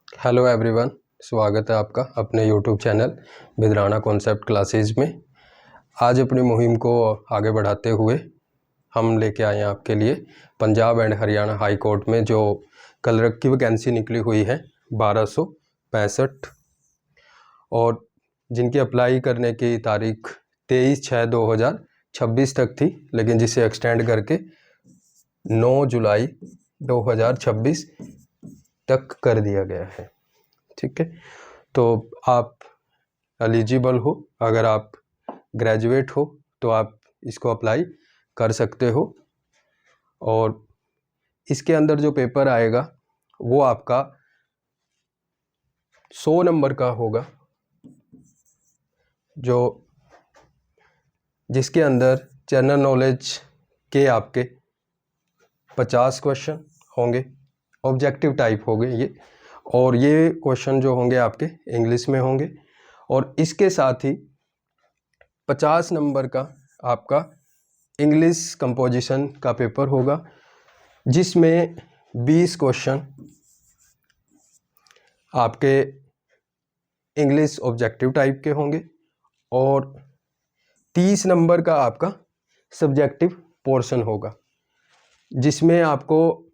Hello everyone, स्वागत है आपका अपने यूट्यूब चैनल बिदराना कॉन्सेप्ट क्लासेस में। आज अपनी मुहिम को आगे बढ़ाते हुए हम लेके आए हैं आपके लिए Punjab and Haryana high court में जो क्लर्क की वैकेंसी निकली हुई है 1265 और जिनकी अप्लाई करने की तारीख 23/6/2026 तक थी, लेकिन जिसे एक्सटेंड करके 9 जुलाई 2026 तक कर दिया गया है। ठीक है, तो आप एलिजिबल हो, अगर आप ग्रेजुएट हो तो आप इसको अप्लाई कर सकते हो। और इसके अंदर जो पेपर आएगा वो आपका 100 नंबर का होगा, जिसके अंदर जनरल नॉलेज के आपके 50 क्वेश्चन होंगे, ऑब्जेक्टिव टाइप होंगे ये, और ये क्वेश्चन जो होंगे आपके इंग्लिश में होंगे। और इसके साथ ही 50 नंबर का आपका इंग्लिश कंपोजिशन का पेपर होगा, जिसमें 20 क्वेश्चन आपके इंग्लिश ऑब्जेक्टिव टाइप के होंगे और 30 नंबर का आपका सब्जेक्टिव पोर्शन होगा, जिसमें आपको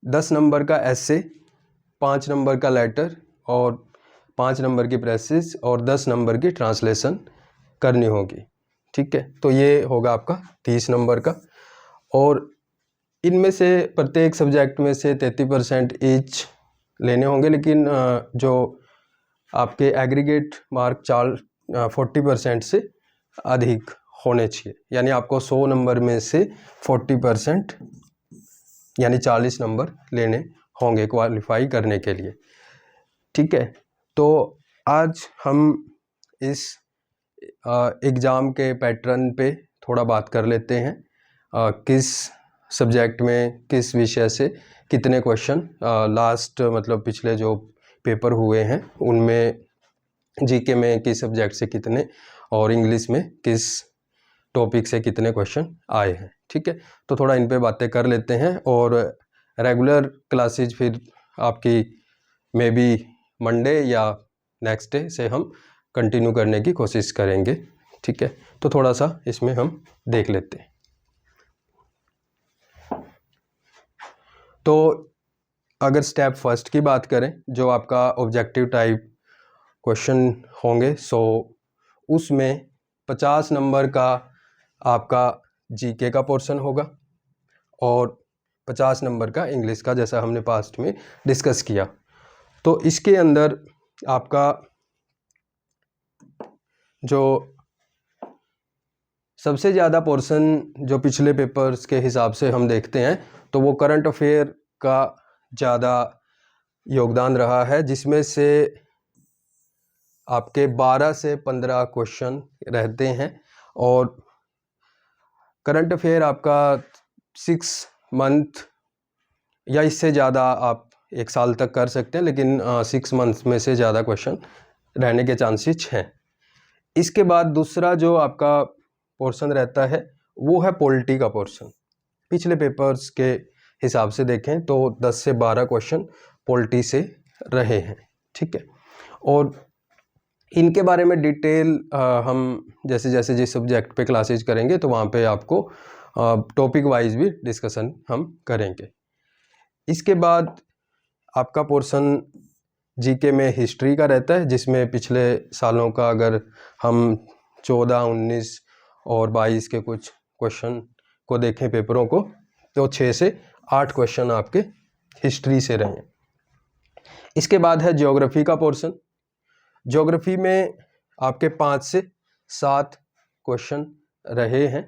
10 नंबर का एसे, 5 नंबर का लेटर और 5 नंबर की प्रेसिस और 10 नंबर की ट्रांसलेशन करनी होगी। ठीक है, तो ये होगा आपका 30 नंबर का। और इनमें से प्रत्येक सब्जेक्ट में से 33% ईच लेने होंगे, लेकिन जो आपके एग्रीगेट मार्क 40% से अधिक होने चाहिए, यानी आपको 100 नंबर में से 40% यानी 40 नंबर लेने होंगे क्वालिफाई करने के लिए। ठीक है, तो आज हम इस एग्ज़ाम के पैटर्न पे थोड़ा बात कर लेते हैं। किस सब्जेक्ट में किस विषय से कितने क्वेश्चन लास्ट मतलब पिछले जो पेपर हुए हैं उनमें जीके में किस सब्जेक्ट से कितने और इंग्लिश में किस टॉपिक से कितने क्वेश्चन आए हैं। ठीक है, तो थोड़ा इन पे बातें कर लेते हैं और रेगुलर क्लासेज फिर आपकी मे बी मंडे या नेक्स्ट डे से हम कंटिन्यू करने की कोशिश करेंगे। ठीक है, तो थोड़ा सा इसमें हम देख लेते हैं। तो अगर स्टेप फर्स्ट की बात करें, जो आपका ऑब्जेक्टिव टाइप क्वेश्चन होंगे, सो उसमें 50 नंबर का आपका जीके का पोर्शन होगा और 50 नंबर का इंग्लिश का, जैसा हमने पास्ट में डिस्कस किया। तो इसके अंदर आपका जो सबसे ज़्यादा पोर्शन जो पिछले पेपर्स के हिसाब से हम देखते हैं तो वो करंट अफेयर का ज़्यादा योगदान रहा है, जिसमें से आपके 12 से 15 क्वेश्चन रहते हैं। और करंट अफेयर आपका 6 मंथ या इससे ज़्यादा आप 1 साल तक कर सकते हैं, लेकिन 6 मंथ्स में से ज़्यादा क्वेश्चन रहने के चांसेस हैं। इसके बाद दूसरा जो आपका पोर्शन रहता है वो है पॉलिटी का पोर्शन। पिछले पेपर्स के हिसाब से देखें तो 10 से 12 क्वेश्चन पॉलिटी से रहे हैं। ठीक है, और इनके बारे में डिटेल हम जैसे जैसे जिस सब्जेक्ट पे क्लासेज करेंगे तो वहाँ पे आपको टॉपिक वाइज भी डिस्कशन हम करेंगे। इसके बाद आपका पोर्शन जीके में हिस्ट्री का रहता है, जिसमें पिछले सालों का अगर हम 14, 19 और 22 के कुछ क्वेश्चन को देखें पेपरों को, तो 6 से 8 क्वेश्चन आपके हिस्ट्री से रहे। इसके बाद है ज्योग्राफी का पोर्शन। ज्योग्राफी में आपके 5 से 7 क्वेश्चन रहे हैं।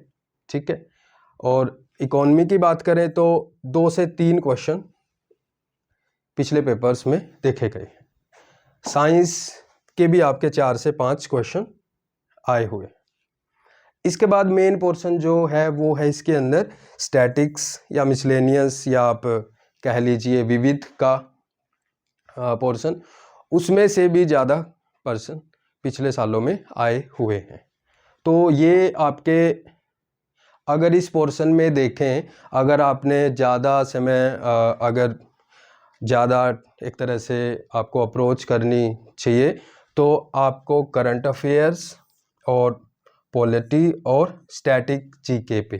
ठीक है, और इकोनॉमी की बात करें तो 2 से 3 क्वेश्चन पिछले पेपर्स में देखे गए हैं। साइंस के भी आपके 4 से 5 क्वेश्चन आए हुए। इसके बाद मेन पोर्शन जो है वो है इसके अंदर स्टैटिक्स या मिसलेनियस या आप कह लीजिए विविध का पोर्शन, उसमें से भी ज़्यादा पर्सन पिछले सालों में आए हुए हैं। तो ये आपके अगर इस पोर्शन में देखें, अगर आपने ज़्यादा समय अगर ज़्यादा एक तरह से आपको अप्रोच करनी चाहिए तो आपको करंट अफेयर्स और पॉलिटी और स्टैटिक जीके पे,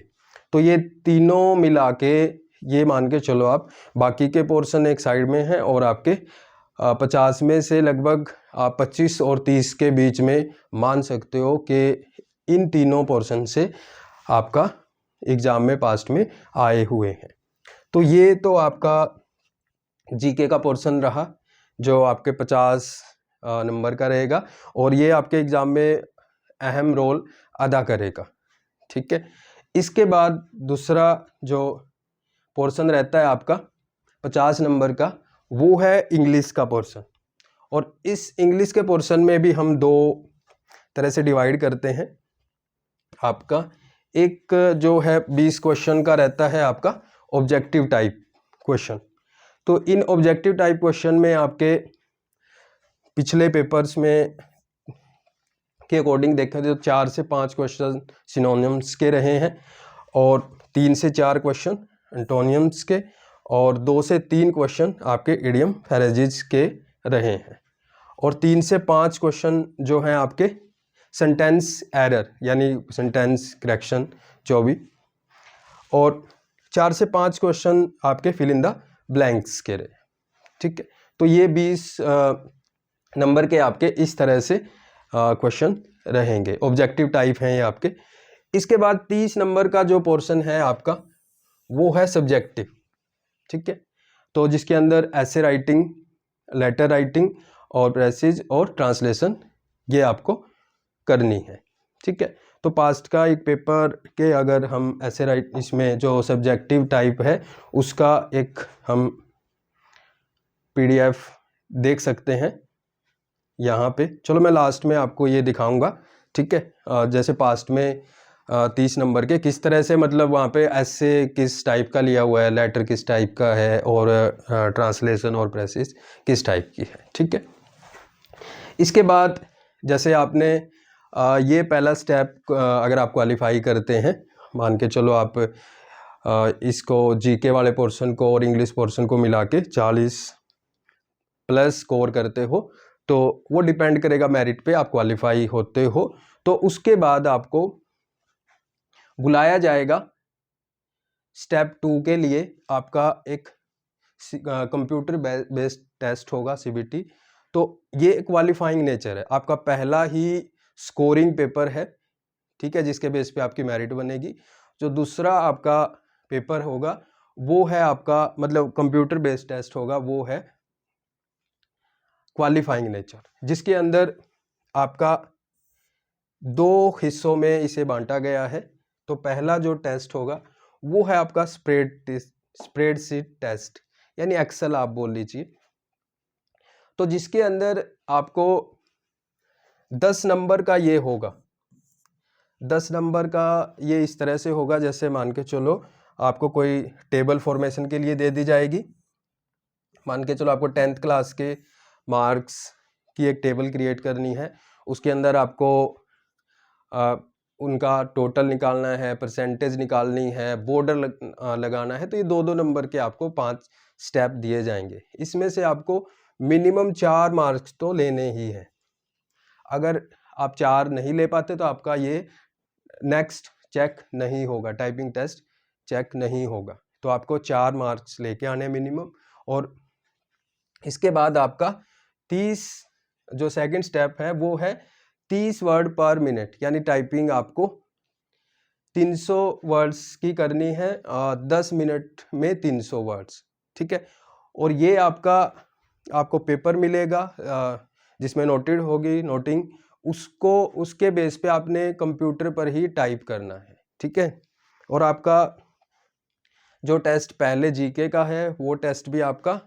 तो ये तीनों मिला के ये मान के चलो आप, बाकी के पोर्शन एक साइड में हैं और आपके 50 में से लगभग आप 25 और 30 के बीच में मान सकते हो कि इन तीनों पोर्शन से आपका एग्ज़ाम में पास्ट में आए हुए हैं। तो ये तो आपका जीके का पोर्शन रहा जो आपके 50 नंबर का रहेगा और ये आपके एग्ज़ाम में अहम रोल अदा करेगा। ठीक है, इसके बाद दूसरा जो पोर्शन रहता है आपका 50 नंबर का, वो है इंग्लिश का पोर्शन। और इस इंग्लिश के पोर्शन में भी हम दो तरह से डिवाइड करते हैं। आपका एक जो है 20 क्वेश्चन का रहता है आपका ऑब्जेक्टिव टाइप क्वेश्चन। तो इन ऑब्जेक्टिव टाइप क्वेश्चन में आपके पिछले पेपर्स में के अकॉर्डिंग देखा तो 4 से 5 क्वेश्चन सिनोनिम्स के रहे हैं और 3 से 4 क्वेश्चन एंटोनियम्स के और 2 से 3 क्वेश्चन आपके इडियम फ्रेजेस के रहे हैं और 3 से 5 क्वेश्चन जो हैं आपके सेंटेंस एरर यानी सेंटेंस करेक्शन जो भी, और 4 से 5 क्वेश्चन आपके फिल इन द ब्लैंक्स के रहे। ठीक है, तो ये 20 नंबर के आपके इस तरह से क्वेश्चन रहेंगे, ऑब्जेक्टिव टाइप हैं ये आपके। इसके बाद 30 नंबर का जो पोर्शन है आपका वो है सब्जेक्टिव। ठीक है, तो जिसके अंदर ऐसे राइटिंग, लेटर राइटिंग और पैसेज और ट्रांसलेशन ये आपको करनी है। ठीक है, तो पास्ट का एक पेपर के अगर हम ऐसे राइट इसमें जो सब्जेक्टिव टाइप है उसका एक हम PDF देख सकते हैं यहाँ पे। चलो मैं लास्ट में आपको ये दिखाऊंगा। ठीक है, जैसे पास्ट में 30 नंबर के किस तरह से मतलब वहाँ पे ऐसे किस टाइप का लिया हुआ है, लेटर किस टाइप का है और ट्रांसलेशन और प्रेसिस किस टाइप की है। ठीक है, इसके बाद जैसे आपने ये पहला स्टेप अगर आप क्वालिफाई करते हैं, मान के चलो आप इसको जीके वाले पोर्शन को और इंग्लिश पोर्शन को मिला के 40 प्लस स्कोर करते हो तो वो डिपेंड करेगा मेरिट पे, आप क्वालिफाई होते हो तो उसके बाद आपको बुलाया जाएगा स्टेप 2 के लिए। आपका एक कंप्यूटर बेस्ड टेस्ट होगा CBT। तो ये क्वालिफाइंग नेचर है, आपका पहला ही स्कोरिंग पेपर है। ठीक है, जिसके बेस पे आपकी मेरिट बनेगी। जो दूसरा आपका पेपर होगा वो है आपका मतलब कंप्यूटर बेस्ड टेस्ट होगा, वो है क्वालिफाइंग नेचर, जिसके अंदर आपका 2 हिस्सों में इसे बांटा गया है। तो पहला जो टेस्ट होगा वो है आपका स्प्रेडशीट टेस्ट यानी एक्सेल आप बोल लीजिए। तो जिसके अंदर आपको 10 नंबर का ये होगा, 10 नंबर का ये इस तरह से होगा जैसे मान के चलो आपको कोई टेबल फॉर्मेशन के लिए दे दी जाएगी। मान के चलो आपको 10th क्लास के मार्क्स की एक टेबल क्रिएट करनी है, उसके अंदर आपको उनका टोटल निकालना है, परसेंटेज निकालनी है, बॉर्डर लगाना है। तो ये 2-2 नंबर के आपको 5 स्टेप दिए जाएंगे। इसमें से आपको मिनिमम 4 मार्क्स तो लेने ही हैं। अगर आप 4 नहीं ले पाते तो आपका ये नेक्स्ट चेक नहीं होगा, टाइपिंग टेस्ट चेक नहीं होगा। तो आपको 4 मार्क्स लेके आने मिनिमम। और इसके बाद आपका 30 जो सेकंड स्टेप है वो है 30 वर्ड पर मिनट, यानी टाइपिंग आपको 300 वर्ड्स की करनी है, 10 मिनट में 300 वर्ड्स। ठीक है, और ये आपको पेपर मिलेगा जिसमें नोटेड होगी नोटिंग, उसको उसके बेस पे आपने कंप्यूटर पर ही टाइप करना है। ठीक है, और आपका जो टेस्ट पहले जीके का है वो टेस्ट भी आपका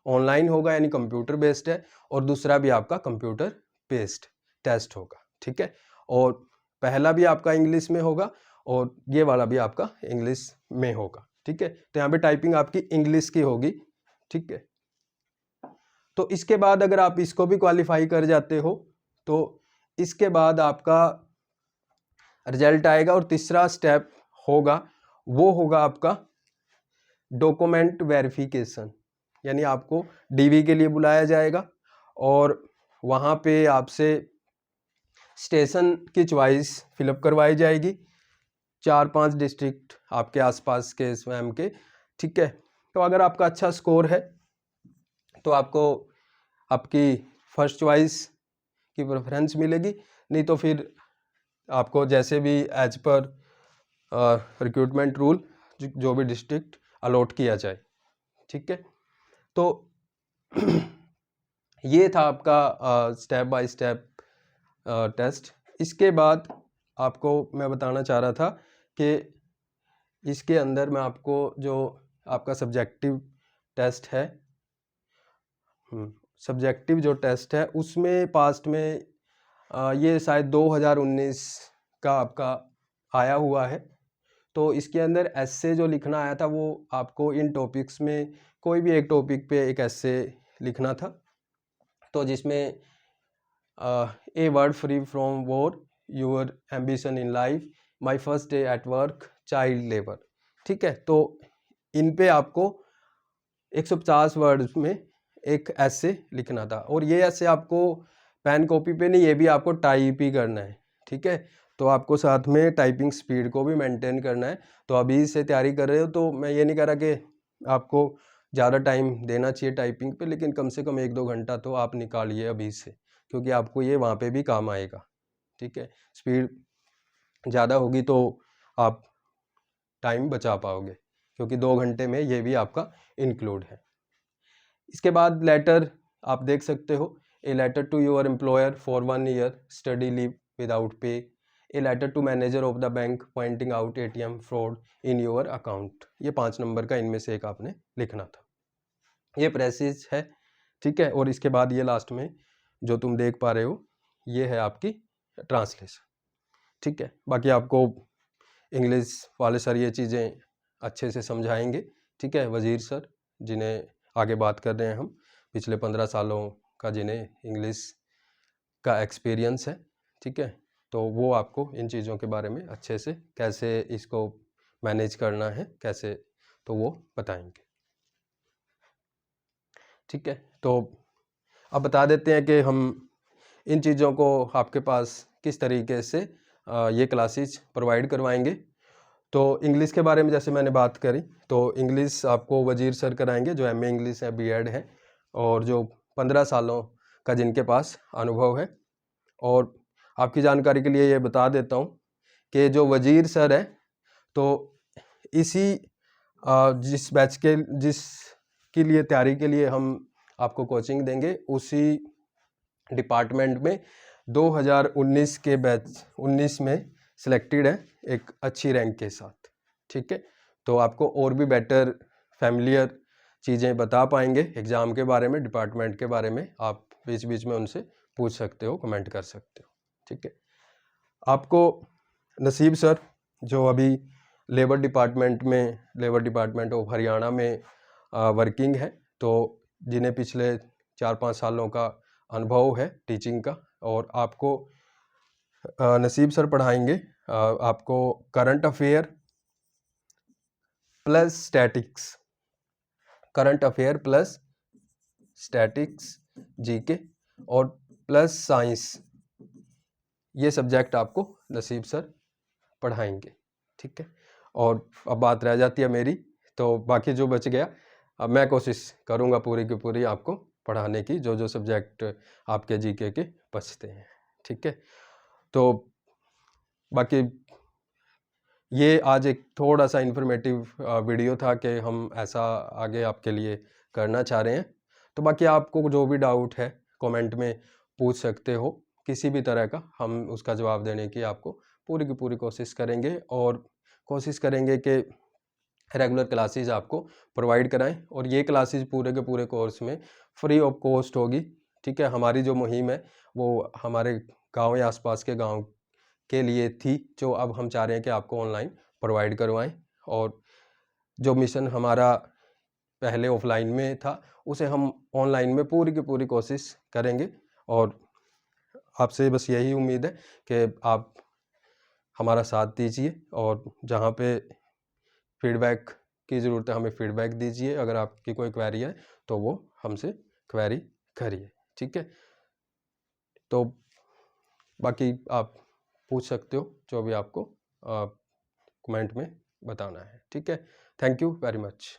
ऑनलाइन होगा यानी कंप्यूटर बेस्ड है, और दूसरा भी आपका कंप्यूटर बेस्ड टेस्ट होगा। ठीक है, और पहला भी आपका इंग्लिश में होगा और ये वाला भी आपका इंग्लिश में होगा। ठीक है, तो यहाँ पे टाइपिंग आपकी इंग्लिश की होगी। ठीक है, तो इसके बाद अगर आप इसको भी क्वालिफाई कर जाते हो तो इसके बाद आपका रिजल्ट आएगा और तीसरा स्टेप होगा वो होगा आपका डॉक्यूमेंट वेरिफिकेशन, यानी आपको डीवी के लिए बुलाया जाएगा और वहाँ पे आपसे स्टेशन की चॉइस फिलअप करवाई जाएगी, 4-5 डिस्ट्रिक्ट आपके आसपास के स्वयं के, ठीक है। तो अगर आपका अच्छा स्कोर है तो आपको आपकी फर्स्ट चॉइस की प्रेफरेंस मिलेगी, नहीं तो फिर आपको जैसे भी एज पर रिक्रूटमेंट रूल जो भी डिस्ट्रिक्ट अलॉट किया जाए, ठीक है। तो ये था आपका स्टेप बाय स्टेप टेस्ट। इसके बाद आपको मैं बताना चाह रहा था कि इसके अंदर मैं आपको जो आपका सब्जेक्टिव टेस्ट है, सब्जेक्टिव जो टेस्ट है उसमें पास्ट में ये शायद 2019 का आपका आया हुआ है। तो इसके अंदर एस्से जो लिखना आया था वो आपको इन टॉपिक्स में कोई भी एक टॉपिक पे एक एस्से लिखना था, तो जिसमें a word free from war, your ambition in life, my first day at work, child labour, ठीक है। तो इन पे आपको 150 वर्ड्स में एक एस्से लिखना था, और ये एस्से आपको पेन कॉपी पे नहीं, ये भी आपको टाइप ही करना है, ठीक है। तो आपको साथ में टाइपिंग स्पीड को भी मेंटेन करना है। तो अभी से तैयारी कर रहे हो तो मैं ये नहीं कह रहा कि आपको ज़्यादा टाइम देना चाहिए टाइपिंग पे, लेकिन कम से कम 1-2 घंटा तो आप निकालिए अभी से, क्योंकि आपको ये वहाँ पे भी काम आएगा, ठीक है। स्पीड ज़्यादा होगी तो आप टाइम बचा पाओगे, क्योंकि 2 घंटे में ये भी आपका इंक्लूड है। इसके बाद लेटर आप देख सकते हो, a letter to your employer for 1 year study leave without pay, a letter to manager of the bank pointing out ATM fraud in your account. ये 5 नंबर का इनमें से एक आपने लिखना था। ये प्रेसिज है, ठीक है। और इसके बाद ये लास्ट में जो तुम देख पा रहे हो ये है आपकी ट्रांसलेशन, ठीक है। बाकी आपको इंग्लिश वाले सर ये चीज़ें अच्छे से समझाएंगे, ठीक है, वजीर सर, जिन्हें आगे बात कर रहे हैं हम, पिछले 15 सालों का जिन्हें इंग्लिश का एक्सपीरियंस है, ठीक है। तो वो आपको इन चीज़ों के बारे में अच्छे से कैसे इसको मैनेज करना है कैसे, तो वो बताएंगे, ठीक है। तो अब बता देते हैं कि हम इन चीज़ों को आपके पास किस तरीके से ये क्लासेस प्रोवाइड करवाएंगे। तो इंग्लिश के बारे में जैसे मैंने बात करी, तो इंग्लिश आपको वजीर सर कराएंगे जो MA इंग्लिश है, BEd है, और जो 15 सालों का जिनके पास अनुभव है। और आपकी जानकारी के लिए ये बता देता हूँ कि जो वजीर सर है तो इसी जिस बैच के जिसके लिए तैयारी के लिए हम आपको कोचिंग देंगे, उसी डिपार्टमेंट में 2019 के बैच 19 में सिलेक्टेड है एक अच्छी रैंक के साथ, ठीक है। तो आपको और भी बेटर फैमिलियर चीज़ें बता पाएंगे एग्ज़ाम के बारे में, डिपार्टमेंट के बारे में। आप बीच बीच में उनसे पूछ सकते हो, कमेंट कर सकते हो, ठीक है। आपको नसीब सर जो अभी लेबर डिपार्टमेंट ऑफ हरियाणा में वर्किंग है, तो जिन्हें पिछले 4-5 सालों का अनुभव है टीचिंग का, और आपको नसीब सर पढ़ाएंगे आपको current affair plus statics, current affair plus statics, GK और प्लस साइंस, ये सब्जेक्ट आपको नसीब सर पढ़ाएंगे, ठीक है। और अब बात रह जाती है मेरी, तो बाकी जो बच गया अब मैं कोशिश करूँगा पूरी की पूरी आपको पढ़ाने की, जो जो सब्जेक्ट आपके जीके के बचते हैं, ठीक है। तो बाकी ये आज एक थोड़ा सा इन्फॉर्मेटिव वीडियो था कि हम ऐसा आगे आपके लिए करना चाह रहे हैं। तो बाकी आपको जो भी डाउट है कमेंट में पूछ सकते हो, किसी भी तरह का, हम उसका जवाब देने की आपको पूरी की पूरी कोशिश करेंगे, और कोशिश करेंगे कि रेगुलर क्लासेस आपको प्रोवाइड कराएं। और ये क्लासेस पूरे के पूरे कोर्स में फ्री ऑफ कॉस्ट होगी, ठीक है। हमारी जो मुहिम है वो हमारे गांव या आसपास के गांव के लिए थी, जो अब हम चाह रहे हैं कि आपको ऑनलाइन प्रोवाइड करवाएं। और जो मिशन हमारा पहले ऑफलाइन में था उसे हम ऑनलाइन में पूरी की पूरी कोशिश करेंगे। और आपसे बस यही उम्मीद है कि आप हमारा साथ दीजिए, और जहाँ पे फीडबैक की ज़रूरत है हमें फीडबैक दीजिए। अगर आपकी कोई क्वेरी है तो वो हमसे क्वेरी करिए, ठीक है। तो बाकी आप पूछ सकते हो जो भी आपको कमेंट में बताना है, ठीक है। Thank you very much.